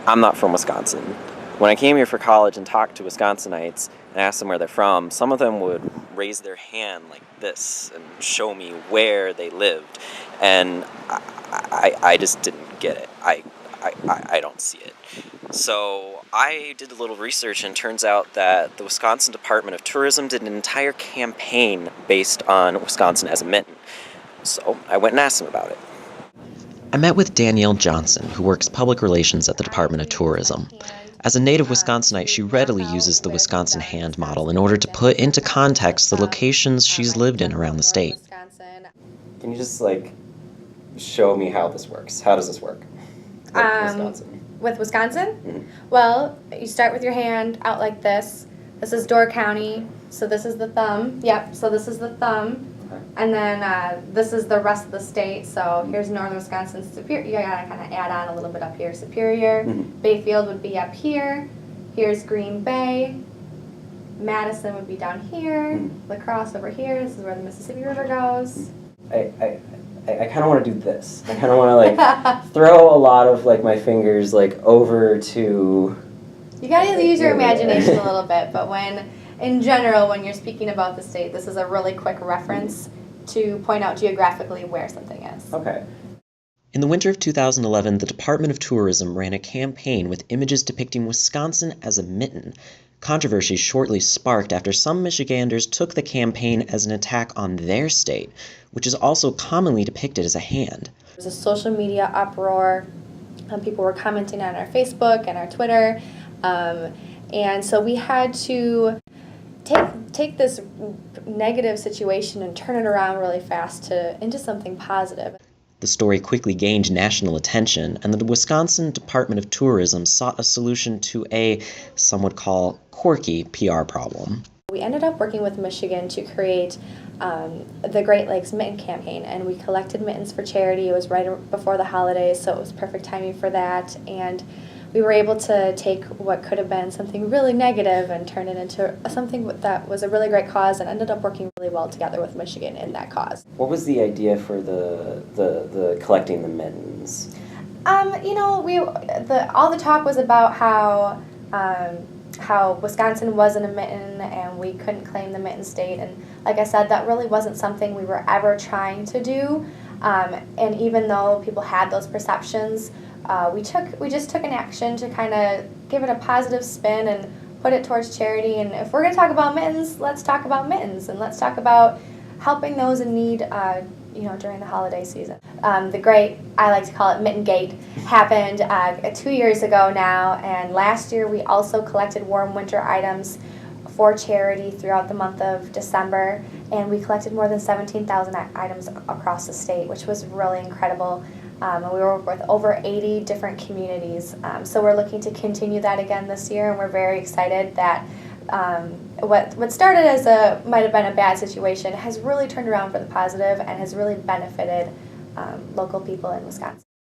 I'm not from Wisconsin. When I came here for college and talked to Wisconsinites and asked them where they're from, some of them would raise their hand like this and show me where they lived. And I just didn't get it. I don't see it. So I did a little research, and it turns out that the Wisconsin Department of Tourism did an entire campaign based on Wisconsin as a mitten. So I went and asked them about it. I met with Danielle Johnson, who works public relations at the Department of Tourism. As a native Wisconsinite, she readily uses the Wisconsin hand model in order to put into context the locations she's lived in around the state. Can you just, show me how this works? How does this work with Wisconsin? With Wisconsin? Mm-hmm. Well, you start with your hand out like this. This is Door County, so this is the thumb. Yep, so this is the thumb. And then this is the rest of the state. So here's northern Wisconsin, Superior. You gotta kind of add on a little bit up here. Superior, Bayfield would be up here. Here's Green Bay. Madison would be down here. La Crosse over here. This is where the Mississippi River goes. I kind of want to do this. I kind of want to throw a lot of my fingers over to. You gotta use your imagination a little bit, but in general, when you're speaking about the state, this is a really quick reference to point out geographically where something is. Okay. In the winter of 2011, the Department of Tourism ran a campaign with images depicting Wisconsin as a mitten. Controversy shortly sparked after some Michiganders took the campaign as an attack on their state, which is also commonly depicted as a hand. There was a social media uproar. People were commenting on our Facebook and our Twitter. And so we had to take this negative situation and turn it around really fast into something positive. The story quickly gained national attention, and the Wisconsin Department of Tourism sought a solution to a, some would call, quirky PR problem. We ended up working with Michigan to create the Great Lakes Mitten Campaign, and we collected mittens for charity. It was right before the holidays, so it was perfect timing for that. And we were able to take what could have been something really negative and turn it into something that was a really great cause, and ended up working really well together with Michigan in that cause. What was the idea for the collecting the mittens? All the talk was about how Wisconsin wasn't a mitten and we couldn't claim the mitten state, and like I said, that really wasn't something we were ever trying to do. And even though people had those perceptions, we just took an action to kind of give it a positive spin and put it towards charity. And if we're going to talk about mittens, let's talk about mittens, and let's talk about helping those in need during the holiday season. The great, I like to call it Mitten Gate, happened 2 years ago now, and last year we also collected warm winter items for charity throughout the month of December, and we collected more than 17,000 items across the state, which was really incredible. And we work with over 80 different communities. So we're looking to continue that again this year, and we're very excited that what started as might have been a bad situation has really turned around for the positive and has really benefited local people in Wisconsin.